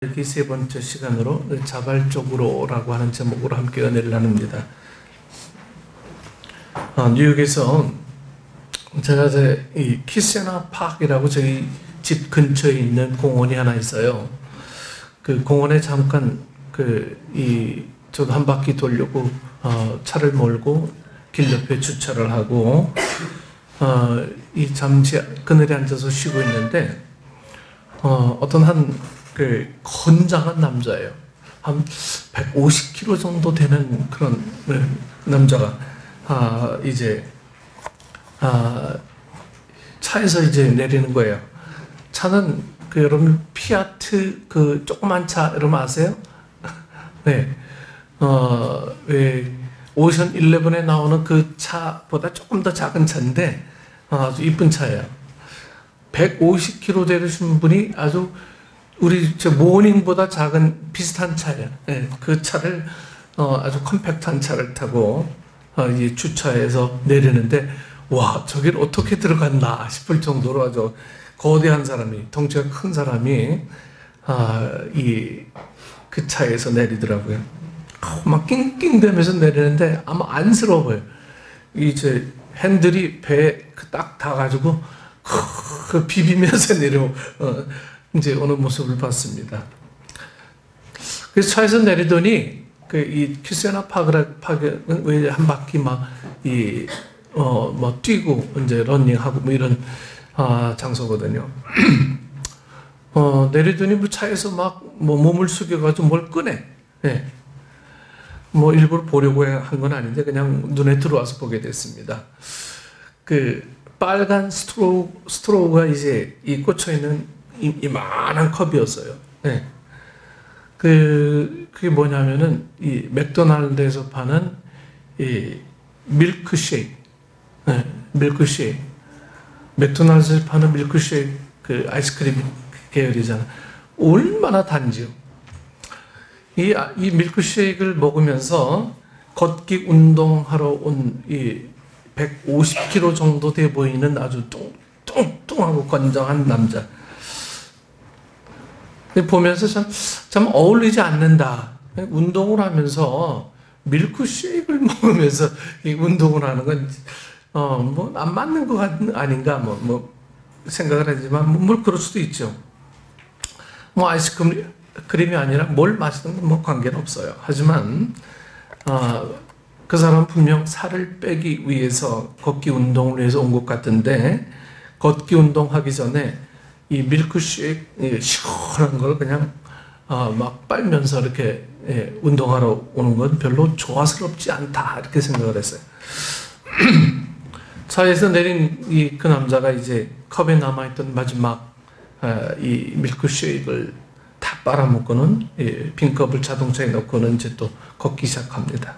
여기 세 번째 시간으로 자발적으로라고 하는 제목으로 함께 은혜를 나눕니다. 뉴욕에서 제가 이 키세나 파크이라고 저희 집 근처에 있는 공원이 하나 있어요. 그 공원에 잠깐 저도 한 바퀴 돌려고 차를 몰고 길 옆에 주차를 하고 이 잠시 그늘에 앉아서 쉬고 있는데 어떤 건장한 남자예요. 한 150kg 정도 되는 그런 남자가 차에서 이제 내리는 거예요. 차는 여러분 피아트 조그만 차 여러분 아세요? 네. 왜 오션 11에 나오는 그 차보다 조금 더 작은 차인데 아주 이쁜 차예요. 150kg 되신 분이 아주 우리 모닝보다 작은 비슷한 차예요. 네, 그 차를 아주 컴팩트한 차를 타고 이 주차해서 내리는데 와 저길 어떻게 들어갔나 싶을 정도로 아주 거대한 사람이 덩치가 큰 사람이 그 차에서 내리더라고요. 막 낑낑대면서 내리는데 아마 안쓰러워 보여요. 핸들이 배에 딱 닿아가지고 비비면서 이제 오는 모습을 봤습니다. 그래서 차에서 내리더니 이 키세나 파크는 왜 한 바퀴 뛰고 이제 러닝하고 이런 장소거든요. 내리더니 차에서 몸을 숙여가지고 뭘 꺼내. 네. 일부러 보려고 한 건 아닌데 그냥 눈에 들어와서 보게 됐습니다. 빨간 스트로우가 이제 꽂혀 있는 이만한 컵이었어요. 네. 그게 뭐냐면은 이 맥도날드에서 파는 이 밀크쉐이크. 네, 밀크쉐이크. 맥도날드에서 파는 밀크쉐이크 아이스크림 계열이잖아. 얼마나 단지요. 이 밀크쉐이크를 먹으면서 걷기 운동하러 온 150kg 정도 돼 보이는 아주 뚱뚱하고 건장한 남자. 보면서 참 어울리지 않는다. 운동을 하면서 밀크쉐이크를 먹으면서 이 운동을 하는 건 안 맞는 것 아닌가 생각을 하지만 그럴 수도 있죠. 아이스크림이 아니라 뭘 마시는 건 관계는 없어요. 하지만 그 사람은 분명 살을 빼기 위해서 걷기 운동을 위해서 온 것 같은데 걷기 운동하기 전에 이 밀크쉐이크 시원한 걸 그냥 막 빨면서 이렇게 운동하러 오는 건 별로 조화스럽지 않다 이렇게 생각을 했어요. 차에서 내린 그 남자가 이제 컵에 남아있던 마지막 이 밀크쉐이크를 다 빨아먹고는 빈 컵을 자동차에 넣고는 이제 또 걷기 시작합니다.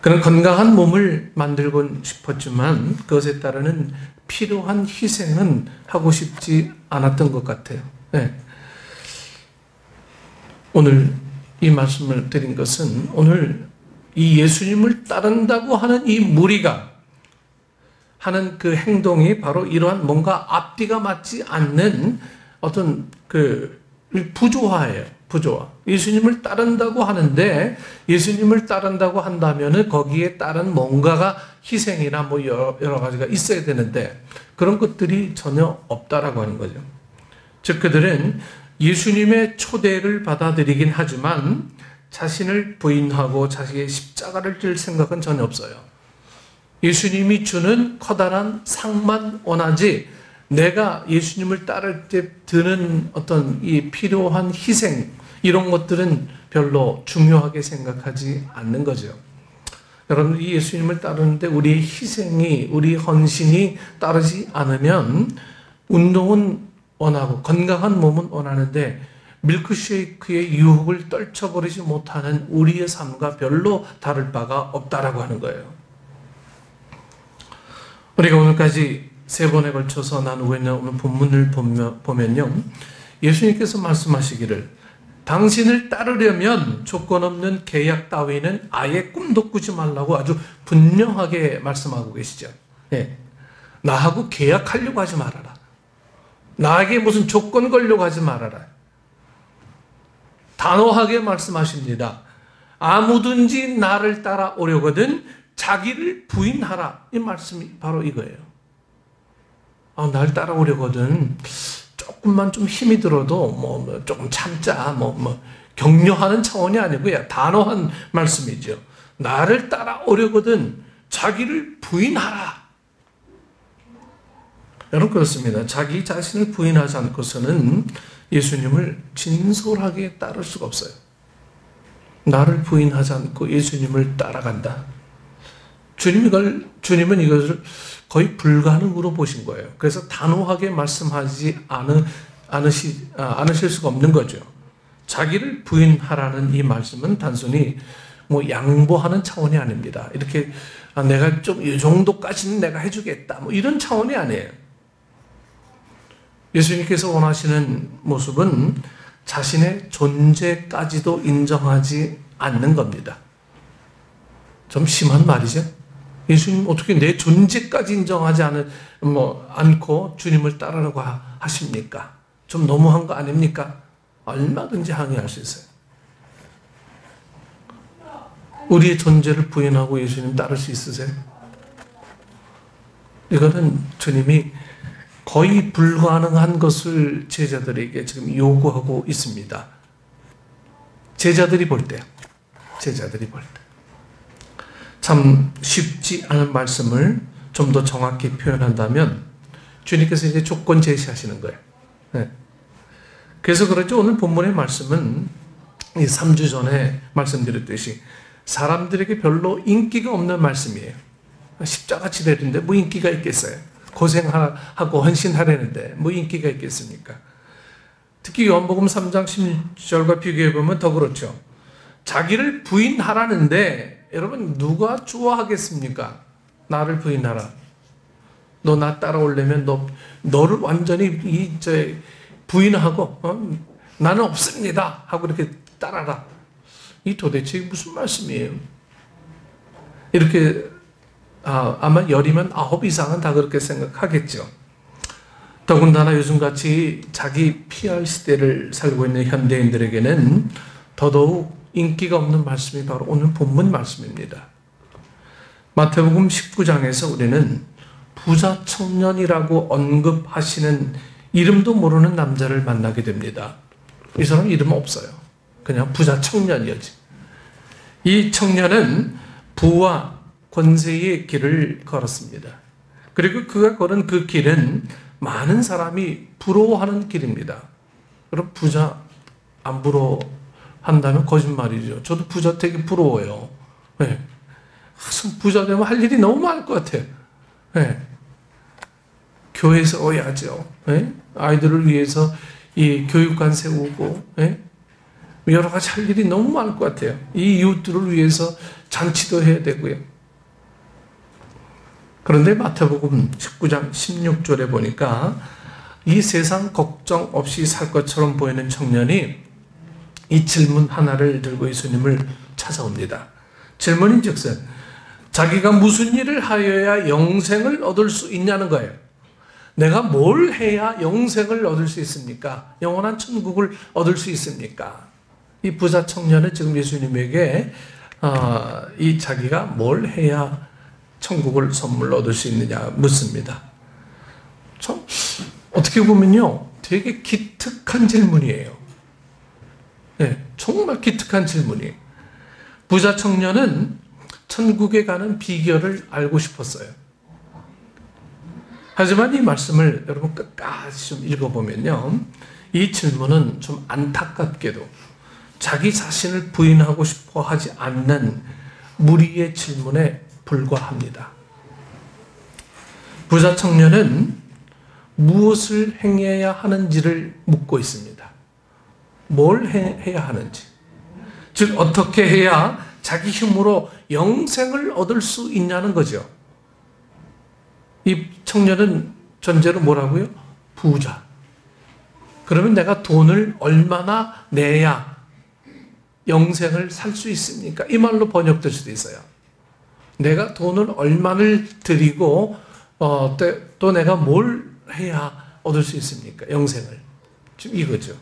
그는 건강한 몸을 만들고 싶었지만 그것에 따르는 필요한 희생은 하고 싶지 않았던 것 같아요. 네. 오늘 이 말씀을 드린 것은 오늘 이 예수님을 따른다고 하는 이 무리가 하는 그 행동이 바로 이러한 뭔가 앞뒤가 맞지 않는 어떤 부조화예요. 부조화. 예수님을 따른다고 하는데 예수님을 따른다고 한다면은 거기에 따른 뭔가가 희생이나 여러 가지가 있어야 되는데 그런 것들이 전혀 없다라고 하는 거죠. 즉 그들은 예수님의 초대를 받아들이긴 하지만 자신을 부인하고 자기의 십자가를 질 생각은 전혀 없어요. 예수님이 주는 커다란 상만 원하지 내가 예수님을 따를 때 드는 어떤 이 필요한 희생 이런 것들은 별로 중요하게 생각하지 않는 거죠. 여러분 이 예수님을 따르는데 우리의 희생이 우리 헌신이 따르지 않으면 운동은 원하고 건강한 몸은 원하는데 밀크쉐이크의 유혹을 떨쳐버리지 못하는 우리의 삶과 별로 다를 바가 없다라고 하는 거예요. 우리가 오늘까지 세 번에 걸쳐서 나누고 있는 오늘 본문을 보면요. 예수님께서 말씀하시기를 당신을 따르려면 조건 없는 계약 따위는 아예 꿈도 꾸지 말라고 아주 분명하게 말씀하고 계시죠. 네. 나하고 계약하려고 하지 말아라. 나에게 무슨 조건 걸려고 하지 말아라. 단호하게 말씀하십니다. 아무든지 나를 따라오려거든 자기를 부인하라. 이 말씀이 바로 이거예요. 날 따라오려거든 조금만 좀 힘이 들어도 조금 참자, 격려하는 차원이 아니고요. 단호한 말씀이죠. 나를 따라오려거든 자기를 부인하라. 여러분, 그렇습니다. 자기 자신을 부인하지 않고서는 예수님을 진솔하게 따를 수가 없어요. 나를 부인하지 않고 예수님을 따라간다. 주님은 이것을 거의 불가능으로 보신 거예요. 그래서 단호하게 말씀하지 않으실 수가 없는 거죠. 자기를 부인하라는 이 말씀은 단순히 양보하는 차원이 아닙니다. 이렇게 내가 좀 이 정도까지는 내가 해주겠다, 이런 차원이 아니에요. 예수님께서 원하시는 모습은 자신의 존재까지도 인정하지 않는 겁니다. 좀 심한 말이죠. 예수님 어떻게 내 존재까지 인정하지 않고 주님을 따르라고 하십니까? 좀 너무한 거 아닙니까? 얼마든지 항의할 수 있어요. 우리의 존재를 부인하고 예수님 따를 수 있으세요? 이거는 주님이 거의 불가능한 것을 제자들에게 지금 요구하고 있습니다. 제자들이 볼 때. 참 쉽지 않은 말씀을 좀 더 정확히 표현한다면 주님께서 이제 조건 제시하시는 거예요. 네. 그래서 그렇죠. 오늘 본문의 말씀은 3주 전에 말씀드렸듯이 사람들에게 별로 인기가 없는 말씀이에요. 십자가 지대인데 인기가 있겠어요? 고생하고 헌신하려는데 인기가 있겠습니까? 특히 요한복음 3장 16절과 비교해보면 더 그렇죠. 자기를 부인하라는데 여러분 누가 좋아하겠습니까? 나를 부인하라. 너 나 따라오려면 너를 완전히 부인하고 나는 없습니다 하고 이렇게 따라라. 이 도대체 무슨 말씀이에요? 이렇게 아마 열이면 9 이상은 다 그렇게 생각하겠죠. 더군다나 요즘같이 자기 PR 시대를 살고 있는 현대인들에게는 더더욱 인기가 없는 말씀이 바로 오늘 본문 말씀입니다. 마태복음 19장에서 우리는 부자 청년이라고 언급하시는 이름도 모르는 남자를 만나게 됩니다. 이 사람 이름 없어요. 그냥 부자 청년이었지. 이 청년은 부와 권세의 길을 걸었습니다. 그리고 그가 걸은 그 길은 많은 사람이 부러워하는 길입니다. 그럼 부자 안 부러워한다면 거짓말이죠. 저도 부자 되게 부러워요. 네. 부자 되면 할 일이 너무 많을 것 같아요. 네. 교회에서 어야죠. 네? 아이들을 위해서 이 교육관 세우고, 네? 여러 가지 할 일이 너무 많을 것 같아요. 이 이웃들을 위해서 잔치도 해야 되고요. 그런데 마태복음 19장 16절에 보니까 이 세상 걱정 없이 살 것처럼 보이는 청년이 이 질문 하나를 들고 예수님을 찾아옵니다. 질문인즉슨 자기가 무슨 일을 하여야 영생을 얻을 수 있냐는 거예요. 내가 뭘 해야 영생을 얻을 수 있습니까? 영원한 천국을 얻을 수 있습니까? 이 부자 청년은 지금 예수님에게 이 자기가 뭘 해야 천국을 선물로 얻을 수 있느냐 묻습니다. 참 어떻게 보면요 되게 기특한 질문이에요. 네, 정말 기특한 질문이에요. 부자 청년은 천국에 가는 비결을 알고 싶었어요. 하지만 이 말씀을 여러분 끝까지 좀 읽어보면요 이 질문은 좀 안타깝게도 자기 자신을 부인하고 싶어 하지 않는 무리의 질문에 불과합니다. 부자 청년은 무엇을 행해야 하는지를 묻고 있습니다. 뭘 해야 하는지, 즉 어떻게 해야 자기 힘으로 영생을 얻을 수 있냐는 거죠. 이 청년은 전제로 뭐라고요? 부자. 그러면 내가 돈을 얼마나 내야 영생을 살 수 있습니까? 이 말로 번역될 수도 있어요. 내가 돈을 얼마를 드리고 또 내가 뭘 해야 얻을 수 있습니까? 영생을. 지금 이거죠.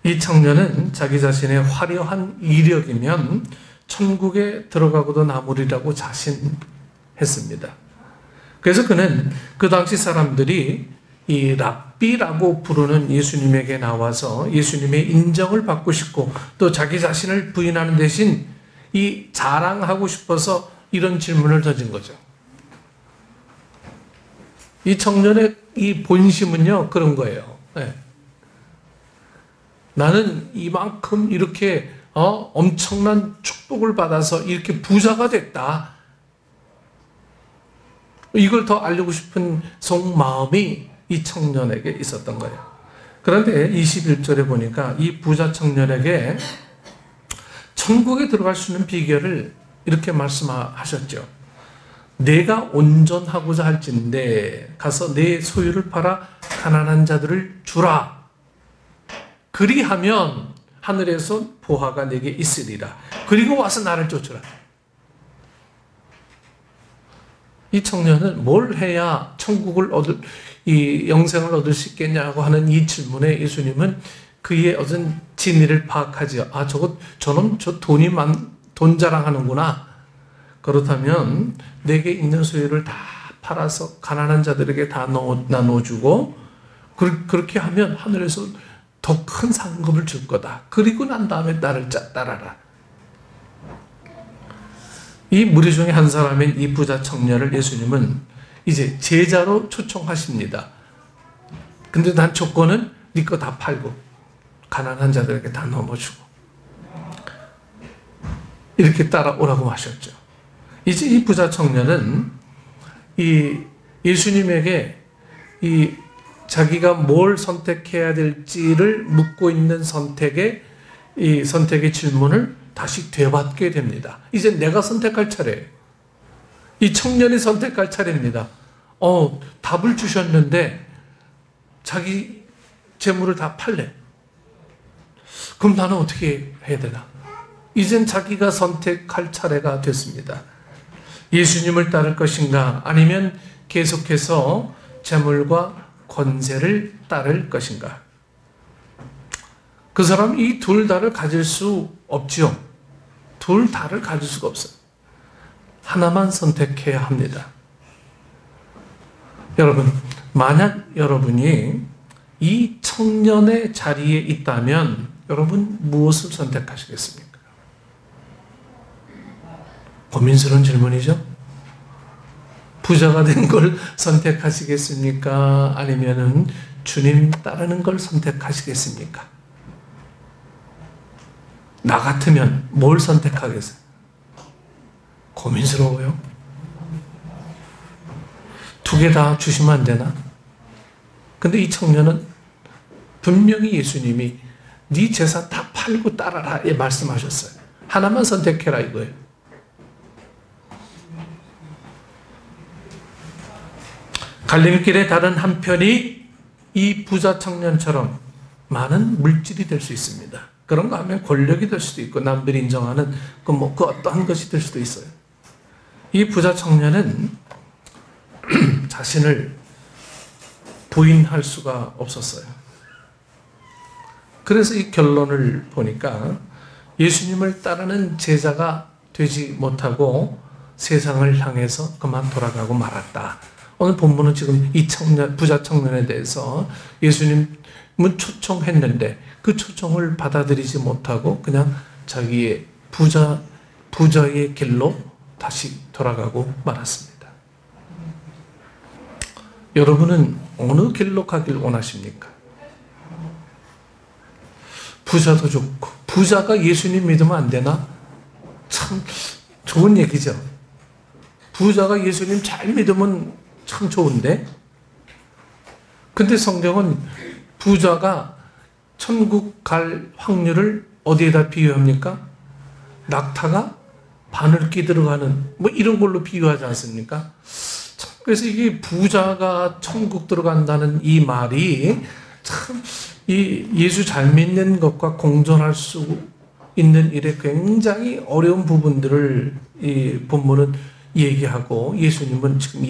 이 청년은 자기 자신의 화려한 이력이면 천국에 들어가고도 남으리라고 자신했습니다. 그래서 그는 그 당시 사람들이 이 랍비라고 부르는 예수님에게 나와서 예수님의 인정을 받고 싶고 또 자기 자신을 부인하는 대신 이 자랑하고 싶어서 이런 질문을 던진 거죠. 이 청년의 이 본심은요, 그런 거예요. 네. 나는 이만큼 이렇게 엄청난 축복을 받아서 이렇게 부자가 됐다. 이걸 더 알리고 싶은 속마음이 이 청년에게 있었던 거예요. 그런데 21절에 보니까 이 부자 청년에게 천국에 들어갈 수 있는 비결을 이렇게 말씀하셨죠. 내가 온전하고자 할진대 가서 내 소유를 팔아 가난한 자들을 주라. 그리하면 하늘에서 보화가 내게 있으리라. 그리고 와서 나를 쫓으라. 이 청년은 뭘 해야 천국을 이 영생을 얻을 수 있겠냐고 하는 이 질문에 예수님은 그의 어떤 진리를 파악하지요. 저놈 돈 자랑하는구나. 그렇다면 내게 있는 소유를 다 팔아서 가난한 자들에게 다 나눠주고 그렇게 하면 하늘에서 더 큰 상급을 줄 거다. 그리고 난 다음에 나를 따라라. 이 무리 중에 한 사람인 이 부자 청년을 예수님은 이제 제자로 초청하십니다. 근데 난 조건은 네 거 다 팔고 가난한 자들에게 다 넘어주고 이렇게 따라오라고 하셨죠. 이제 이 부자 청년은 이 예수님에게 이 자기가 뭘 선택해야 될지를 묻고 있는 이 선택의 질문을 다시 되받게 됩니다. 이제 내가 선택할 차례예요. 이 청년이 선택할 차례입니다. 답을 주셨는데 자기 재물을 다 팔래. 그럼 나는 어떻게 해야 되나? 이젠 자기가 선택할 차례가 됐습니다. 예수님을 따를 것인가 아니면 계속해서 재물과 권세를 따를 것인가? 그 사람 이 둘 다를 가질 수 없지요. 둘 다를 가질 수가 없어요. 하나만 선택해야 합니다. 여러분, 만약 여러분이 이 청년의 자리에 있다면 여러분 무엇을 선택하시겠습니까? 고민스러운 질문이죠? 부자가 된 걸 선택하시겠습니까? 아니면은 주님 따르는 걸 선택하시겠습니까? 나 같으면 뭘 선택하겠어요? 고민스러워요. 두 개 다 주시면 안 되나? 근데 이 청년은 분명히 예수님이 네 재산 다 팔고 따라라 말씀하셨어요. 하나만 선택해라 이거예요. 갈림길의 다른 한편이 이 부자 청년처럼 많은 물질이 될 수 있습니다. 그런가 하면 권력이 될 수도 있고 남들이 인정하는 그 어떠한 것이 될 수도 있어요. 이 부자 청년은 자신을 부인할 수가 없었어요. 그래서 이 결론을 보니까 예수님을 따르는 제자가 되지 못하고 세상을 향해서 그만 돌아가고 말았다. 오늘 본문은 지금 이 부자 청년에 대해서 예수님은 초청했는데 그 초청을 받아들이지 못하고 그냥 자기의 부자의 길로 다시 돌아가고 말았습니다. 여러분은 어느 길로 가길 원하십니까? 부자도 좋고 부자가 예수님 믿으면 안 되나? 참 좋은 얘기죠. 부자가 예수님 잘 믿으면 참 좋은데 근데 성경은 부자가 천국 갈 확률을 어디에다 비유합니까? 낙타가 바늘기 들어가는 이런 걸로 비유하지 않습니까? 그래서 이게 부자가 천국 들어간다는 이 말이 참 이 예수 잘 믿는 것과 공존할 수 있는 일에 굉장히 어려운 부분들을 이 본문은 얘기하고 예수님은 지금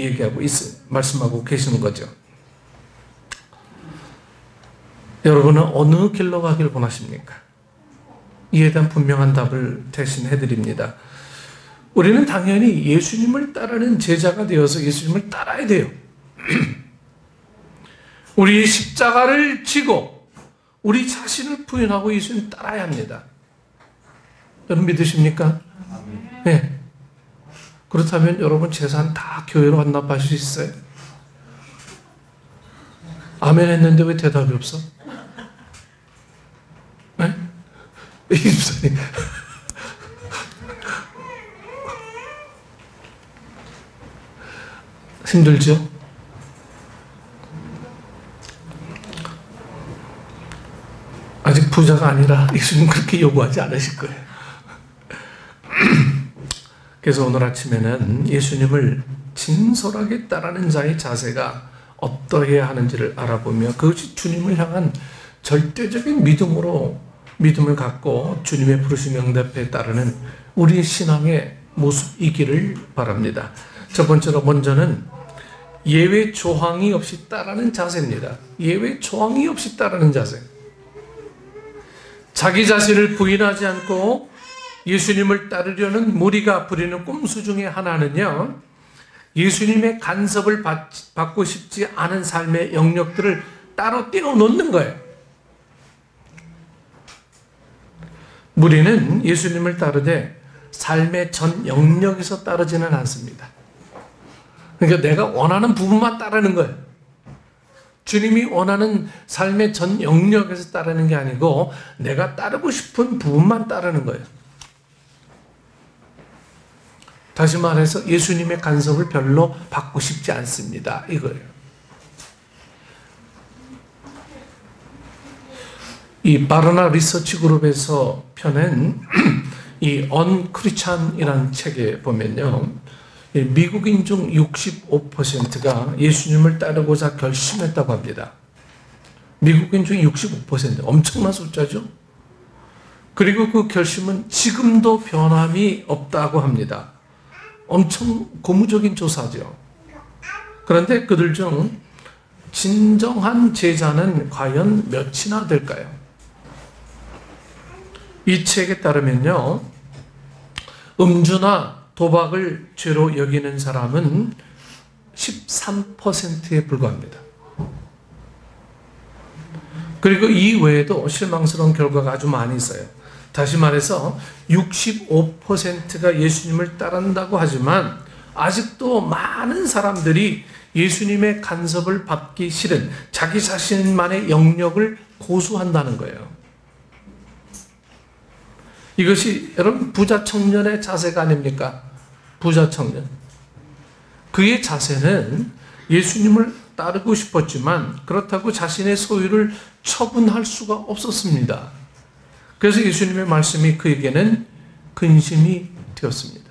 말씀하고 계시는 거죠. 여러분은 어느 길로 가길 원하십니까? 이에 대한 분명한 답을 대신해 드립니다. 우리는 당연히 예수님을 따르는 제자가 되어서 예수님을 따라야 돼요. 우리 십자가를 지고 우리 자신을 부인하고 예수님 따라야 합니다. 여러분 믿으십니까? 네. 그렇다면 여러분 재산 다 교회로 완납하실 수 있어요? 아멘 했는데 왜 대답이 없어? 네? 이집사님 힘들죠? 아직 부자가 아니라 예수님 그렇게 요구하지 않으실 거예요. 그래서 오늘 아침에는 예수님을 진솔하게 따르는 자의 자세가 어떠해야 하는지를 알아보며 그것이 주님을 향한 절대적인 믿음을 갖고 주님의 부르심 응답에 따르는 우리 신앙의 모습이기를 바랍니다. 첫 번째로 먼저는 예외 조항이 없이 따르는 자세입니다. 예외 조항이 없이 따르는 자세. 자기 자신을 부인하지 않고 예수님을 따르려는 무리가 부리는 꼼수 중에 하나는요, 예수님의 간섭을 받고 싶지 않은 삶의 영역들을 따로 떼어놓는 거예요. 무리는 예수님을 따르되 삶의 전 영역에서 따르지는 않습니다. 그러니까 내가 원하는 부분만 따르는 거예요. 주님이 원하는 삶의 전 영역에서 따르는 게 아니고 내가 따르고 싶은 부분만 따르는 거예요. 다시 말해서 예수님의 간섭을 별로 받고 싶지 않습니다. 이거예요. 이 바르나 리서치 그룹에서 펴낸 이 언크리스찬이라는 책에 보면요, 미국인 중 65%가 예수님을 따르고자 결심했다고 합니다. 미국인 중 65%, 엄청난 숫자죠. 그리고 그 결심은 지금도 변함이 없다고 합니다. 엄청 고무적인 조사죠. 그런데 그들 중 진정한 제자는 과연 몇이나 될까요? 이 책에 따르면요, 음주나 도박을 죄로 여기는 사람은 13%에 불과합니다. 그리고 이 외에도 실망스러운 결과가 아주 많이 있어요. 다시 말해서 65%가 예수님을 따른다고 하지만 아직도 많은 사람들이 예수님의 간섭을 받기 싫은 자기 자신만의 영역을 고수한다는 거예요. 이것이 여러분 부자 청년의 자세가 아닙니까? 부자 청년. 그의 자세는 예수님을 따르고 싶었지만 그렇다고 자신의 소유를 처분할 수가 없었습니다. 그래서 예수님의 말씀이 그에게는 근심이 되었습니다.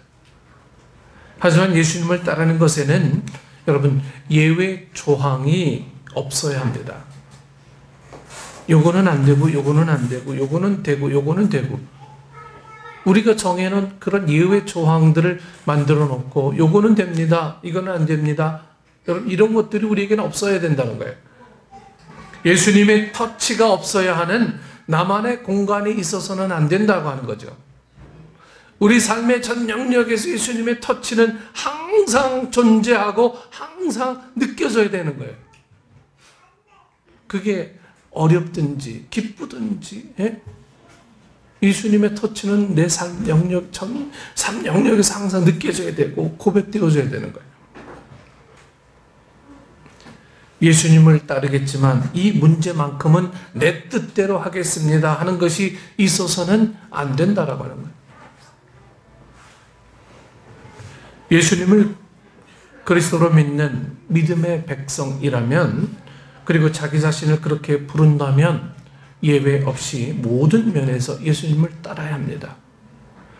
하지만 예수님을 따르는 것에는 여러분 예외 조항이 없어야 합니다. 요거는 안 되고 요거는 안 되고 요거는 되고 요거는 되고, 우리가 정해놓은 그런 예외 조항들을 만들어 놓고 요거는 됩니다, 이거는 안 됩니다, 여러분 이런 것들이 우리에게는 없어야 된다는 거예요. 예수님의 터치가 없어야 하는 나만의 공간이 있어서는 안 된다고 하는 거죠. 우리 삶의 전 영역에서 예수님의 터치는 항상 존재하고 항상 느껴져야 되는 거예요. 그게 어렵든지 기쁘든지, 예? 예수님의 터치는 내 삶 영역에서 항상 느껴져야 되고 고백되어져야 되는 거예요. 예수님을 따르겠지만 이 문제만큼은 내 뜻대로 하겠습니다 하는 것이 있어서는 안 된다라고 하는 거예요. 예수님을 그리스도로 믿는 믿음의 백성이라면, 그리고 자기 자신을 그렇게 부른다면 예외 없이 모든 면에서 예수님을 따라야 합니다.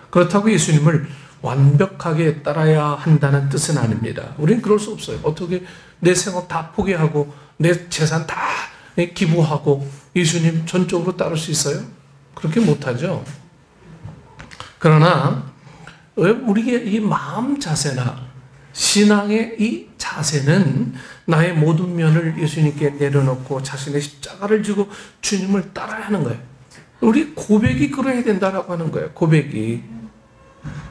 그렇다고 예수님을 완벽하게 따라야 한다는 뜻은 아닙니다. 우리는 그럴 수 없어요. 어떻게 내 생업 다 포기하고 내 재산 다 기부하고 예수님 전적으로 따를 수 있어요? 그렇게 못하죠. 그러나 우리의 이 마음 자세나 신앙의 이 자세는 나의 모든 면을 예수님께 내려놓고 자신의 십자가를 지고 주님을 따라야 하는 거예요. 우리 고백이 그래야 된다라고 하는 거예요. 고백이.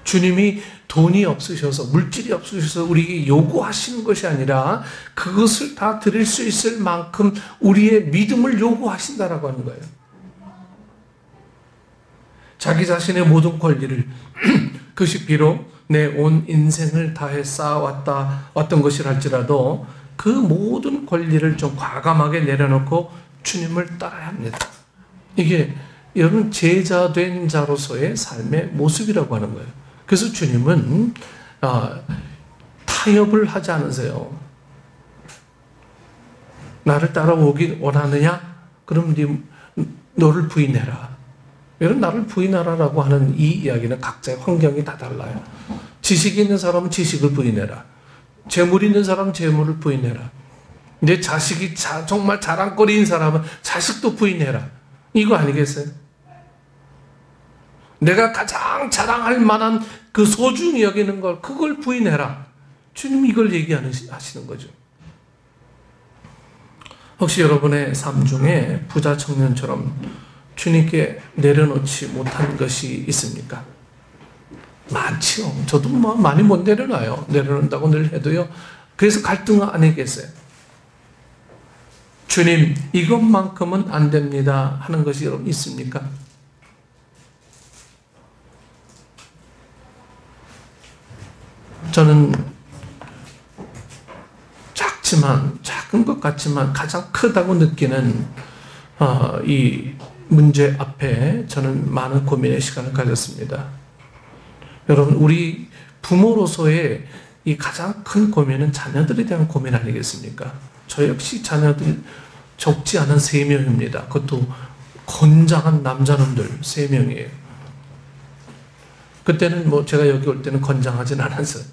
주님이 돈이 없으셔서, 물질이 없으셔서 우리에게 요구하시는 것이 아니라 그것을 다 드릴 수 있을 만큼 우리의 믿음을 요구하신다라고 하는 거예요. 자기 자신의 모든 권리를 그것이 비록 내 온 인생을 다해 쌓아왔던 것이랄지라도 그 모든 권리를 좀 과감하게 내려놓고 주님을 따라야 합니다. 이게 여러분 제자된 자로서의 삶의 모습이라고 하는 거예요. 그래서 주님은 타협을 하지 않으세요. 나를 따라오기 원하느냐? 그럼 너를 부인해라. 여러분 나를 부인하라라고 하는 이 이야기는 각자의 환경이 다 달라요. 지식이 있는 사람은 지식을 부인해라. 재물이 있는 사람은 재물을 부인해라. 내 자식이 정말 자랑거리인 사람은 자식도 부인해라. 이거 아니겠어요? 내가 가장 자랑할 만한 그 소중히 여기는 걸 그걸 부인해라. 주님 이걸 얘기하시는 거죠. 혹시 여러분의 삶 중에 부자 청년처럼 주님께 내려놓지 못한 것이 있습니까? 많지요. 저도 많이 못 내려놔요. 내려놓는다고 늘 해도요. 그래서 갈등 안에 계세요. 주님 이것만큼은 안 됩니다 하는 것이 여러분 있습니까? 저는 작은 것 같지만 가장 크다고 느끼는 이 문제 앞에 저는 많은 고민의 시간을 가졌습니다. 여러분 우리 부모로서의 이 가장 큰 고민은 자녀들에 대한 고민 아니겠습니까? 저 역시 자녀들 적지 않은 3명입니다. 그것도 건장한 남자놈들 3명이에요. 그때는 뭐 제가 여기 올 때는 건장하진 않았어요.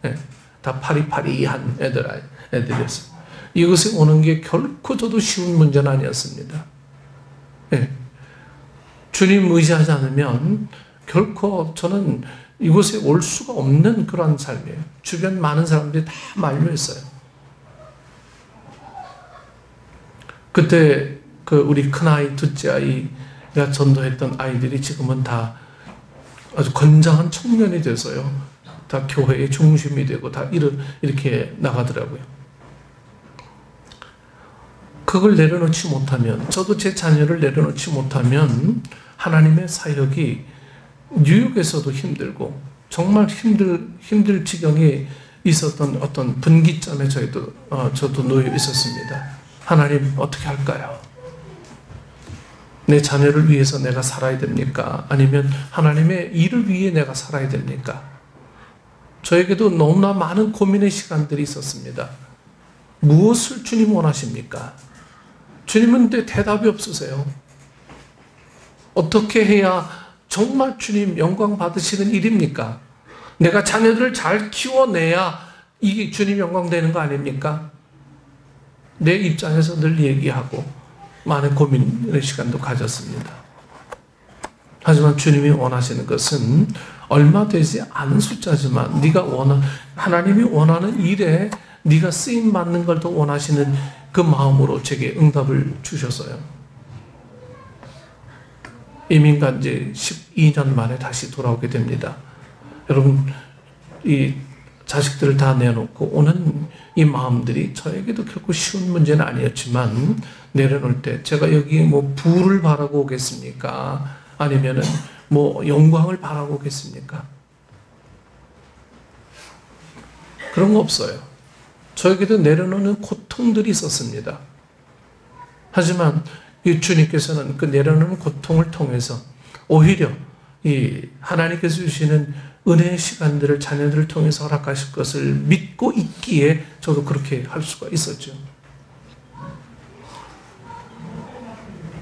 네, 다 파리파리한 애들이었어요. 이것에 오는 게 결코 저도 쉬운 문제는 아니었습니다. 네. 주님 의지하지 않으면 결코 저는 이곳에 올 수가 없는 그런 삶이에요. 주변 많은 사람들이 다 만류했어요. 그때 우리 큰아이, 둘째 아이가 전도했던 아이들이 지금은 다 아주 건장한 청년이 돼서요. 다 교회의 중심이 되고 다 이렇게 나가더라고요. 그걸 내려놓지 못하면, 저도 제 자녀를 내려놓지 못하면 하나님의 사역이 뉴욕에서도 힘들고 정말 힘들 지경에 있었던 어떤 분기점에 저도 놓여 있었습니다. 하나님 어떻게 할까요? 내 자녀를 위해서 내가 살아야 됩니까? 아니면 하나님의 일을 위해 내가 살아야 됩니까? 저에게도 너무나 많은 고민의 시간들이 있었습니다. 무엇을 주님 원하십니까? 주님은 대답이 없으세요. 어떻게 해야 정말 주님 영광 받으시는 일입니까? 내가 자녀들을 잘 키워내야 이게 주님 영광 되는 거 아닙니까? 내 입장에서 늘 얘기하고 많은 고민의 시간도 가졌습니다. 하지만 주님이 원하시는 것은 얼마 되지 않은 숫자지만 하나님이 원하는 일에 네가 쓰임 받는 걸 더 원하시는 그 마음으로 제게 응답을 주셨어요. 이민 간 지 12년 만에 다시 돌아오게 됩니다. 여러분, 이 자식들을 다 내놓고 오는 이 마음들이 저에게도 결코 쉬운 문제는 아니었지만, 내려놓을 때 제가 여기 뭐 부를 바라고 오겠습니까? 아니면은 뭐 영광을 바라고 오겠습니까? 그런 거 없어요. 저에게도 내려놓는 고통들이 있었습니다. 하지만 이 주님께서는 그 내려놓는 고통을 통해서 오히려 이 하나님께서 주시는 은혜의 시간들을 자녀들을 통해서 허락하실 것을 믿고 있기에 저도 그렇게 할 수가 있었죠.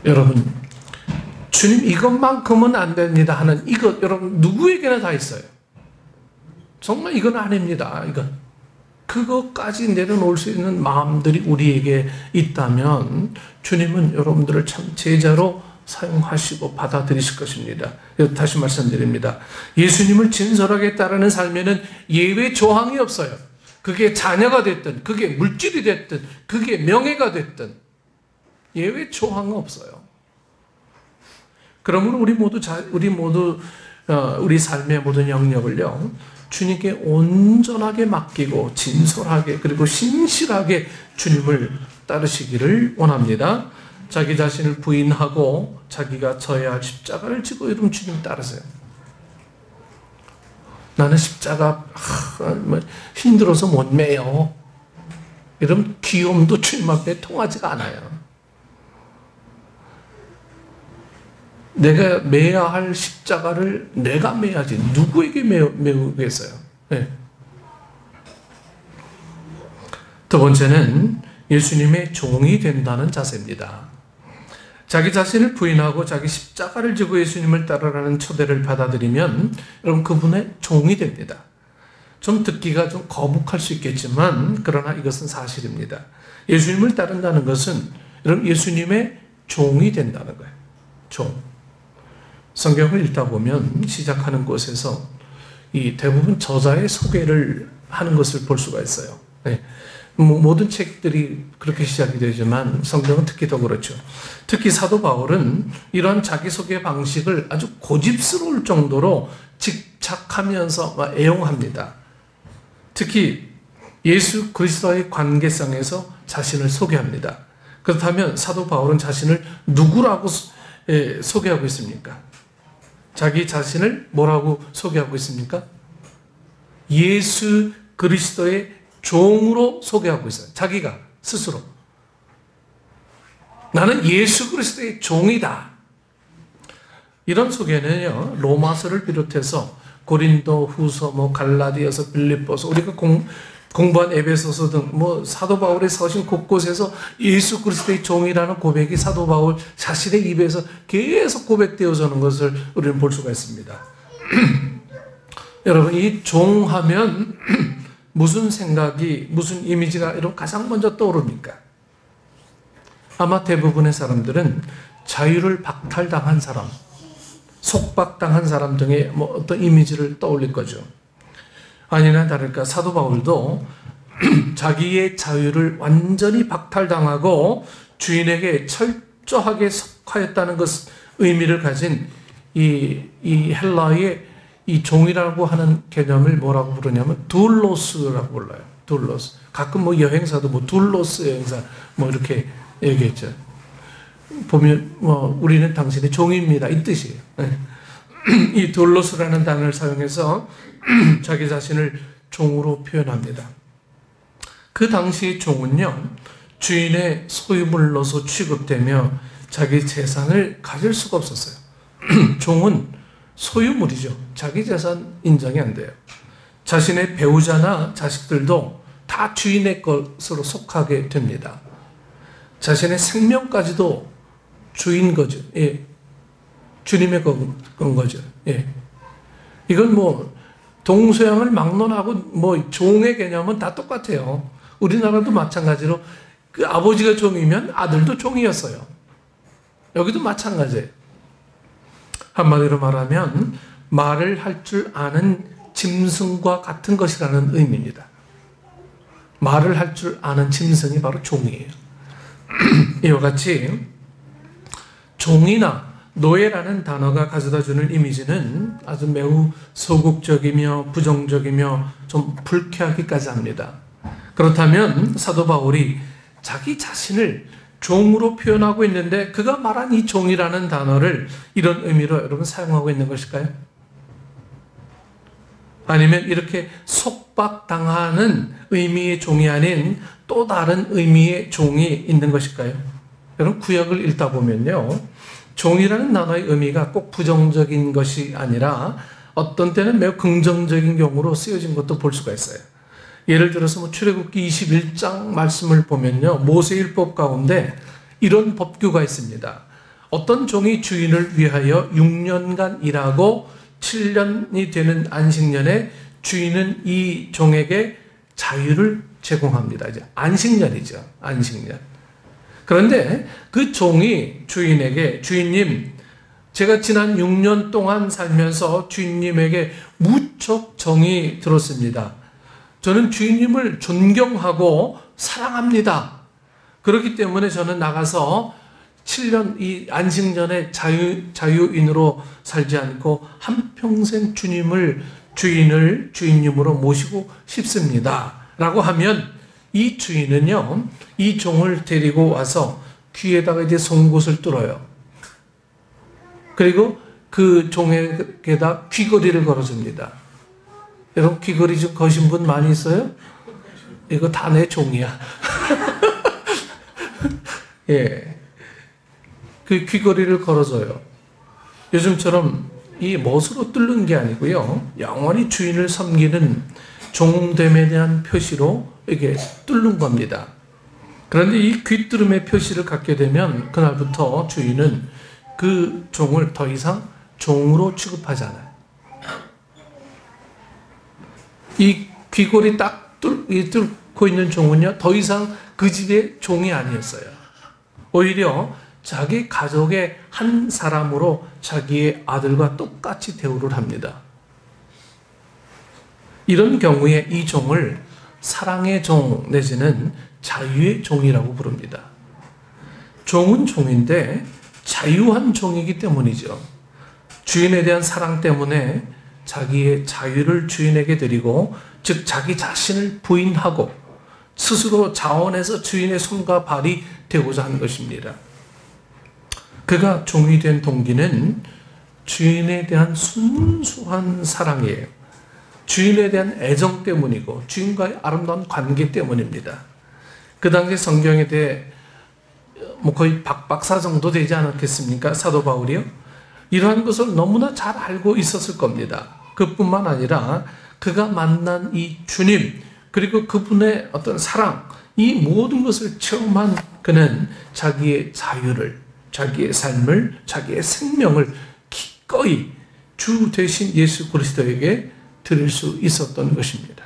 여러분, 주님 이것만큼은 안 됩니다 하는 이것 여러분 누구에게나 다 있어요. 정말 이건 아닙니다. 그것까지 내려놓을 수 있는 마음들이 우리에게 있다면 주님은 여러분들을 참 제자로 사용하시고 받아들이실 것입니다. 다시 말씀드립니다. 예수님을 진솔하게 따르는 삶에는 예외 조항이 없어요. 그게 자녀가 됐든, 그게 물질이 됐든, 그게 명예가 됐든, 예외 조항은 없어요. 그러므로 우리 삶의 모든 영역을요, 주님께 온전하게 맡기고, 진솔하게, 그리고 신실하게 주님을 따르시기를 원합니다. 자기 자신을 부인하고, 자기가 져야 할 십자가를 지고, 여러분 주님 따르세요. 나는 십자가 힘들어서 못 매요. 이런 귀여움도 주님 앞에 통하지가 않아요. 내가 매야 할 십자가를 내가 매야지 누구에게 매우겠어요? 네. 두 번째는 예수님의 종이 된다는 자세입니다. 자기 자신을 부인하고 자기 십자가를 지고 예수님을 따르라는 초대를 받아들이면 여러분 그분의 종이 됩니다. 좀 듣기가 좀 거북할 수 있겠지만 그러나 이것은 사실입니다. 예수님을 따른다는 것은 여러분 예수님의 종이 된다는 거예요. 종. 성경을 읽다 보면 시작하는 곳에서 이 대부분 저자의 소개를 하는 것을 볼 수가 있어요. 네. 모든 책들이 그렇게 시작이 되지만 성경은 특히 더 그렇죠. 특히 사도 바울은 이러한 자기소개 방식을 아주 고집스러울 정도로 집착하면서 애용합니다. 특히 예수 그리스도와의 관계성에서 자신을 소개합니다. 그렇다면 사도 바울은 자신을 누구라고 소개하고 있습니까? 자기 자신을 뭐라고 소개하고 있습니까? 예수 그리스도의 종으로 소개하고 있어요. 자기가 스스로. 나는 예수 그리스도의 종이다. 이런 소개는요, 로마서를 비롯해서 고린도 후서, 갈라디아서, 빌립보서, 우리가 공부한 에베소서 등 사도 바울의 서신 곳곳에서 예수 그리스도의 종이라는 고백이 사도 바울 자신의 입에서 계속 고백되어지는 것을 우리는 볼 수가 있습니다. 여러분, 이 종하면 무슨 생각이, 무슨 이미지가 여러분 가장 먼저 떠오릅니까? 아마 대부분의 사람들은 자유를 박탈당한 사람, 속박당한 사람 등의 어떤 이미지를 떠올릴 거죠. 아니나 다를까 사도 바울도 자기의 자유를 완전히 박탈당하고 주인에게 철저하게 속하였다는 의미를 가진 이 헬라의 이 종이라고 하는 개념을 뭐라고 부르냐면 둘로스라고 불러요. 둘로스. 가끔 여행사도 둘로스 여행사 이렇게 얘기했죠. 보면 우리는 당신의 종입니다. 이 뜻이에요. 이 둘로스라는 단어를 사용해서 자기 자신을 종으로 표현합니다. 그 당시의 종은요, 주인의 소유물로서 취급되며 자기 재산을 가질 수가 없었어요. 종은 소유물이죠. 자기 재산 인정이 안 돼요. 자신의 배우자나 자식들도 다 주인의 것으로 속하게 됩니다. 자신의 생명까지도 주인 거죠. 예. 주님의 건 거죠. 예. 이건 동서양을 막론하고 종의 개념은 다 똑같아요. 우리나라도 마찬가지로 그 아버지가 종이면 아들도 종이었어요. 여기도 마찬가지예요. 한마디로 말하면 말을 할 줄 아는 짐승과 같은 것이라는 의미입니다. 말을 할 줄 아는 짐승이 바로 종이에요. 이와 같이 종이나 노예라는 단어가 가져다주는 이미지는 아주 매우 소극적이며 부정적이며 좀 불쾌하기까지 합니다. 그렇다면 사도 바울이 자기 자신을 종으로 표현하고 있는데 그가 말한 이 종이라는 단어를 이런 의미로 여러분 사용하고 있는 것일까요? 아니면 이렇게 속박당하는 의미의 종이 아닌 또 다른 의미의 종이 있는 것일까요? 여러분 구약을 읽다 보면요, 종이라는 단어의 의미가 꼭 부정적인 것이 아니라 어떤 때는 매우 긍정적인 경우로 쓰여진 것도 볼 수가 있어요. 예를 들어서 출애굽기 21장 말씀을 보면요, 모세율법 가운데 이런 법규가 있습니다. 어떤 종이 주인을 위하여 6년간 일하고 7년이 되는 안식년에 주인은 이 종에게 자유를 제공합니다. 이제 안식년이죠. 안식년. 그런데 그 종이 주인에게, 주인님, 제가 지난 6년 동안 살면서 주인님에게 무척 정이 들었습니다. 저는 주인님을 존경하고 사랑합니다. 그렇기 때문에 저는 나가서 7년 이 안식년에 자유인으로 살지 않고 한평생 주인님으로 모시고 싶습니다. 라고 하면 이 주인은요, 이 종을 데리고 와서 귀에다가 이제 송곳을 뚫어요. 그리고 그 종에게다 귀걸이를 걸어줍니다. 여러분 귀걸이 좀 거신 분 많이 있어요? 이거 다 내 종이야. 예. 그 귀걸이를 걸어줘요. 요즘처럼 이 못으로 뚫는 게 아니고요. 영원히 주인을 섬기는 종됨에 대한 표시로 이게 뚫는 겁니다. 그런데 이 귀뚫음의 표시를 갖게 되면 그날부터 주인은 그 종을 더 이상 종으로 취급하지 않아요. 이 귀걸이 딱 뚫고 있는 종은요, 더 이상 그 집의 종이 아니었어요. 오히려 자기 가족의 한 사람으로 자기의 아들과 똑같이 대우를 합니다. 이런 경우에 이 종을 사랑의 종 내지는 자유의 종이라고 부릅니다. 종은 종인데 자유한 종이기 때문이죠. 주인에 대한 사랑 때문에 자기의 자유를 주인에게 드리고, 즉 자기 자신을 부인하고 스스로 자원해서 주인의 손과 발이 되고자 하는 것입니다. 그가 종이 된 동기는 주인에 대한 순수한 사랑이에요. 주인에 대한 애정 때문이고 주인과의 아름다운 관계 때문입니다. 그 당시 성경에 대해 거의 박사 정도 되지 않았겠습니까? 사도 바울이요. 이러한 것을 너무나 잘 알고 있었을 겁니다. 그뿐만 아니라 그가 만난 이 주님, 그리고 그분의 어떤 사랑, 이 모든 것을 체험한 그는 자기의 자유를, 자기의 삶을, 자기의 생명을 기꺼이 주 되신 예수 그리스도에게 드릴 수 있었던 것입니다.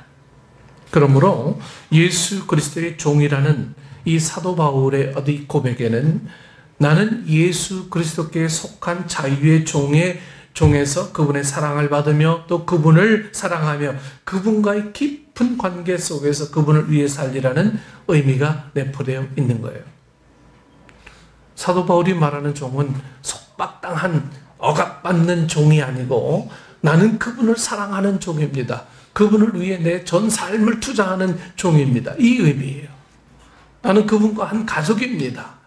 그러므로 예수 그리스도의 종이라는 이 사도 바울의 어디 고백에는 나는 예수 그리스도께 속한 자유의 종에서 그분의 사랑을 받으며 또 그분을 사랑하며 그분과의 깊은 관계 속에서 그분을 위해 살리라는 의미가 내포되어 있는 거예요. 사도 바울이 말하는 종은 속박당한 억압받는 종이 아니고 나는 그분을 사랑하는 종입니다. 그분을 위해 내 전 삶을 투자하는 종입니다. 이 의미예요. 나는 그분과 한 가족입니다.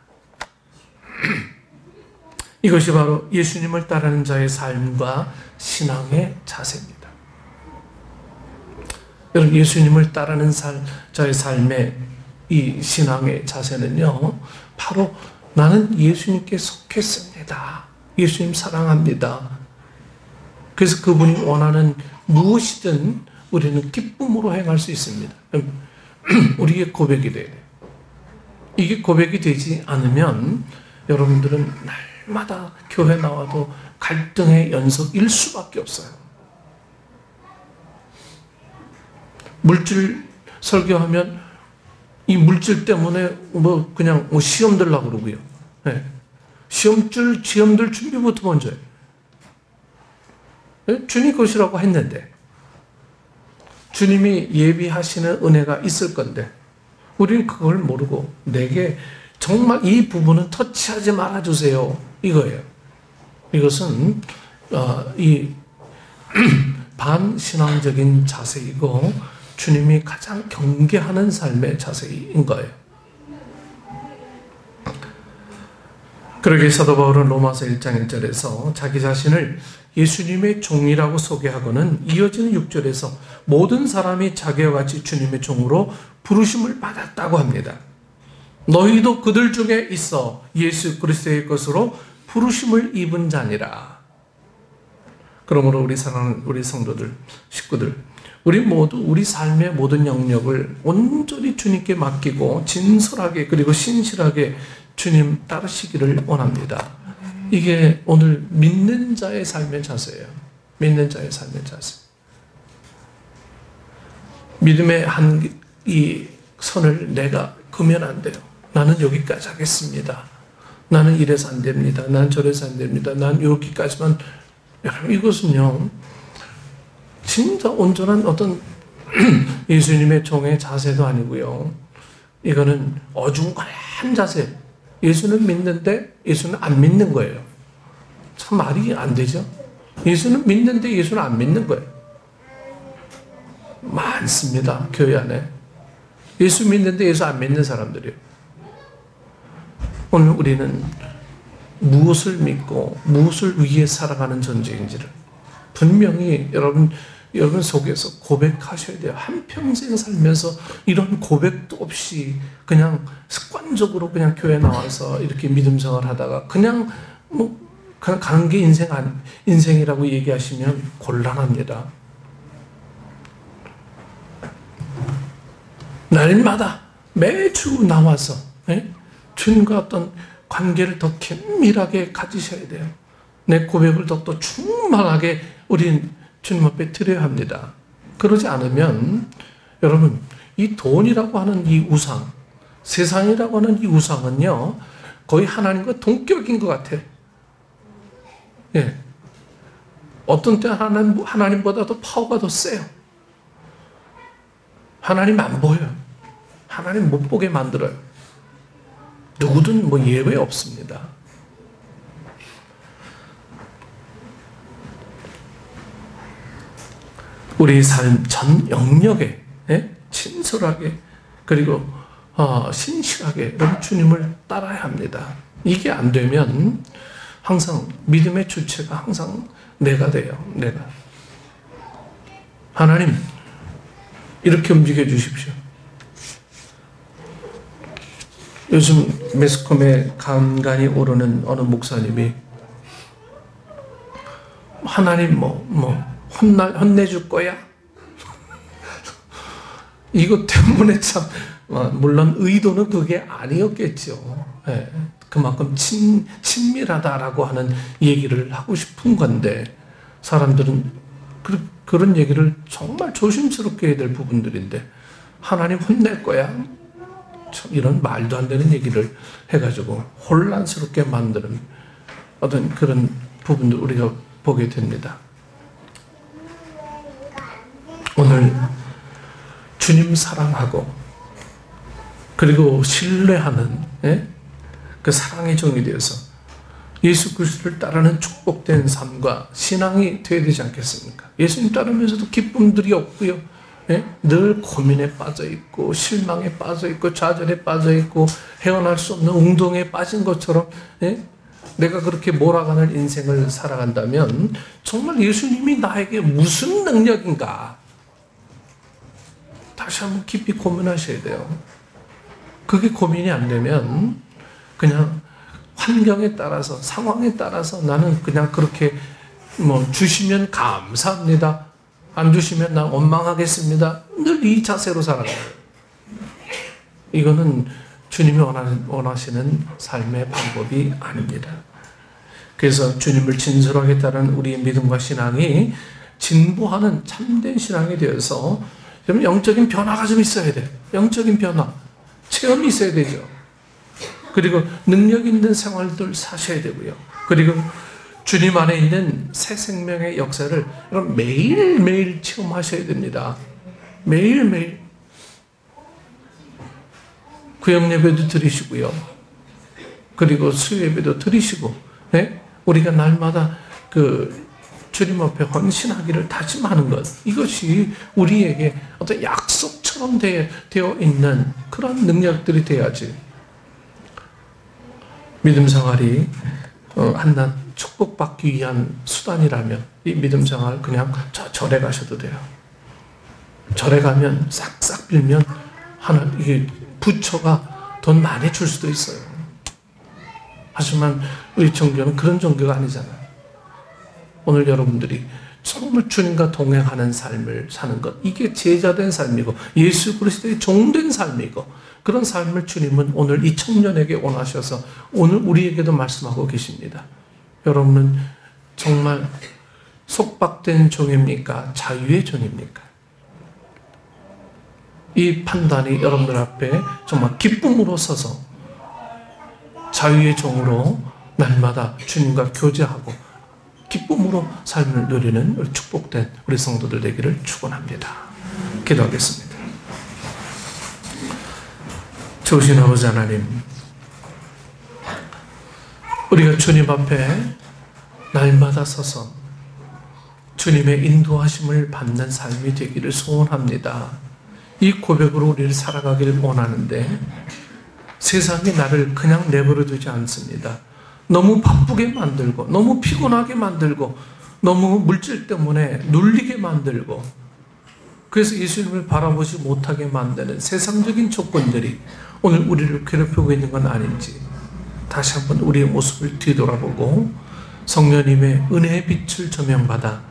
이것이 바로 예수님을 따르는 자의 삶과 신앙의 자세입니다. 여러분, 예수님을 따르는 자의 삶의 이 신앙의 자세는요, 바로 나는 예수님께 속했습니다. 예수님 사랑합니다. 그래서 그분이 원하는 무엇이든 우리는 기쁨으로 행할 수 있습니다. 우리의 고백이 돼야 돼요. 이게 고백이 되지 않으면 여러분들은 날마다 교회 나와도 갈등의 연속일 수밖에 없어요. 물질 설교하면 이 물질 때문에 그냥 시험 들려고 그러고요. 네. 시험들 준비부터 먼저 해요. 네? 주님 것이라고 했는데 주님이 예비하시는 은혜가 있을 건데 우리는 그걸 모르고 내게 정말 이 부분은 터치하지 말아주세요. 이거예요. 이것은 이 반신앙적인 자세이고 주님이 가장 경계하는 삶의 자세인 거예요. 그러기에 사도 바울은 로마서 1장 1절에서 자기 자신을 예수님의 종이라고 소개하고는 이어지는 6절에서 모든 사람이 자기와 같이 주님의 종으로 부르심을 받았다고 합니다. 너희도 그들 중에 있어 예수 그리스도의 것으로 부르심을 입은 자니라. 그러므로 우리 사랑하는 우리 성도들, 식구들, 우리 모두 우리 삶의 모든 영역을 온전히 주님께 맡기고 진솔하게 그리고 신실하게 주님 따르시기를 원합니다. 이게 오늘 믿는 자의 삶의 자세예요. 믿는 자의 삶의 자세. 믿음의 이 선을 내가 그면 안 돼요. 나는 여기까지 하겠습니다. 나는 이래서 안 됩니다. 난 저래서 안 됩니다. 난 여기까지만. 여러분, 이것은요, 진짜 온전한 어떤 예수님의 종의 자세도 아니고요. 이거는 어중간한 자세. 예수는 믿는데 예수는 안 믿는 거예요. 참 말이 안 되죠. 예수는 믿는데 예수는 안 믿는 거예요. 많습니다. 교회 안에. 예수 믿는데 예수 안 믿는 사람들이에요. 오늘 우리는 무엇을 믿고 무엇을 위해 살아가는 존재인지를 분명히 여러분 속에서 고백하셔야 돼요. 한평생 살면서 이런 고백도 없이 그냥 습관적으로 그냥 교회 나와서 이렇게 믿음 생활 하다가 그냥 가는 게 인생이라고 얘기하시면 곤란합니다. 날마다 매주 나와서 주님과 어떤 관계를 더 긴밀하게 가지셔야 돼요. 내 고백을 더 충만하게 우리는 주님 앞에 드려야 합니다. 그러지 않으면 여러분 이 돈이라고 하는 이 우상, 세상이라고 하는 이 우상은요 거의 하나님과 동격인 것 같아요. 예. 어떤 때 하나님보다도 파워가 더 세요. 하나님 안 보여요. 하나님 못 보게 만들어요. 누구든 예외 없습니다. 우리 삶 전 영역에 친솔하게 그리고 신실하게 주님을 따라야 합니다. 이게 안 되면 항상 믿음의 주체가 항상 내가 돼요. 내가. 하나님 이렇게 움직여 주십시오. 요즘 매스컴에 간간히 오르는 어느 목사님이 하나님 혼내줄 거야? 이것 때문에 참 물론 의도는 그게 아니었겠죠. 네, 그만큼 친밀하다라고 하는 얘기를 하고 싶은 건데 사람들은 그런 얘기를 정말 조심스럽게 해야 될 부분들인데 하나님 혼낼 거야? 참 이런 말도 안 되는 얘기를 해가지고 혼란스럽게 만드는 어떤 그런 부분들 우리가 보게 됩니다. 오늘 주님 사랑하고 그리고 신뢰하는 그 사랑의 종이 되어서 예수 그리스도를 따르는 축복된 삶과 신앙이 되어야 되지 않겠습니까? 예수님 따르면서도 기쁨들이 없고요. 늘 고민에 빠져 있고 실망에 빠져 있고 좌절에 빠져 있고 헤어날 수 없는 웅덩이에 빠진 것처럼 내가 그렇게 몰아가는 인생을 살아간다면 정말 예수님이 나에게 무슨 능력인가 다시 한번 깊이 고민하셔야 돼요. 그게 고민이 안 되면 그냥 환경에 따라서 상황에 따라서 나는 그냥 그렇게 주시면 감사합니다. 안 주시면 난 원망하겠습니다. 늘 이 자세로 살아가요. 이거는 주님이 원하시는 삶의 방법이 아닙니다. 그래서 주님을 진솔하게 따르는 우리의 믿음과 신앙이 진보하는 참된 신앙이 되어서 영적인 변화가 좀 있어야 돼요. 영적인 변화, 체험이 있어야 되죠. 그리고 능력 있는 생활들 사셔야 되고요. 그리고 주님 안에 있는 새 생명의 역사를 여러분 매일매일 체험하셔야 됩니다. 매일매일. 구역 예배도 드리시고요. 그리고 수요 예배도 드리시고, 우리가 날마다 주님 앞에 헌신하기를 다짐하는 것. 이것이 우리에게 어떤 약속처럼 되어 있는 그런 능력들이 돼야지. 믿음 생활이 한낱 축복받기 위한 수단이라면 이 믿음 생활 그냥 절에 가셔도 돼요. 절에 가면 싹싹 빌면 이게 부처가 돈 많이 줄 수도 있어요. 하지만 우리 종교는 그런 종교가 아니잖아요. 오늘 여러분들이 정말 주님과 동행하는 삶을 사는 것, 이게 제자된 삶이고 예수 그리스도의 종된 삶이고 그런 삶을 주님은 오늘 이 청년에게 원하셔서 오늘 우리에게도 말씀하고 계십니다. 여러분은 정말 속박된 종입니까? 자유의 종입니까? 이 판단이 여러분들 앞에 정말 기쁨으로 서서 자유의 종으로 날마다 주님과 교제하고 기쁨으로 삶을 누리는 축복된 우리 성도들 되기를 축원합니다. 기도하겠습니다. 좋으신 아버지 하나님, 우리가 주님 앞에 날마다 서서 주님의 인도하심을 받는 삶이 되기를 소원합니다. 이 고백으로 우리를 살아가기를 원하는데 세상이 나를 그냥 내버려 두지 않습니다. 너무 바쁘게 만들고 너무 피곤하게 만들고 너무 물질 때문에 눌리게 만들고 그래서 예수님을 바라보지 못하게 만드는 세상적인 조건들이 오늘 우리를 괴롭히고 있는 건 아닌지 다시 한번 우리의 모습을 뒤돌아보고 성령님의 은혜의 빛을 조명받아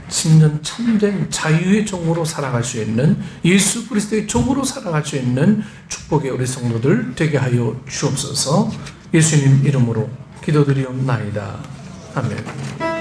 10년 참된 자유의 종으로 살아갈 수 있는 예수 그리스도의 종으로 살아갈 수 있는 축복의 우리 성도들 되게 하여 주옵소서. 예수님 이름으로 기도드리옵나이다. 아멘.